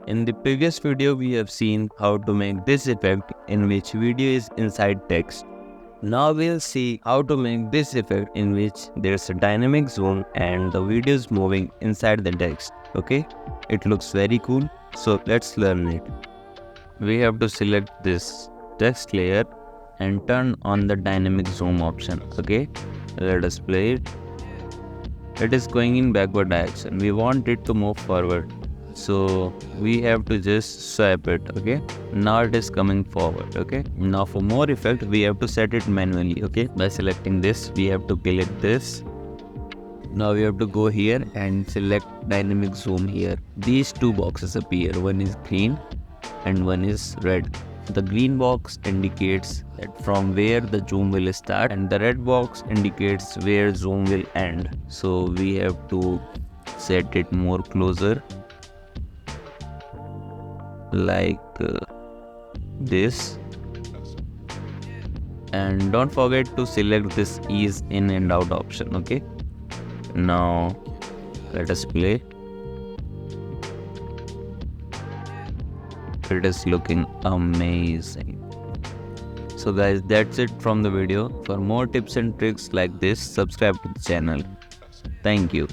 In the previous video, we have seen how to make this effect in which video is inside text. Now we'll see how to make this effect in which there's a dynamic zoom and the video is moving inside the text. Okay, it looks very cool. So let's learn it. We have to select this text layer and turn on the dynamic zoom option. Okay, let us play it. It is going in backward direction. We want it to move forward. So we have to just swipe it. Okay, now it is coming forward. Okay, now for more effect we have to set it manually. Okay, by selecting this we have to select this. Now we have to go here and select dynamic zoom here. These two boxes appear. One is green and one is red. The green box indicates that from where the zoom will start and the red box indicates where zoom will end. So we have to set it more closer, like this. And don't forget to select this ease in and out option. Okay, now let us play. It is looking amazing. So guys, that's it from the video. For more tips and tricks like this, subscribe to the channel. Thank you.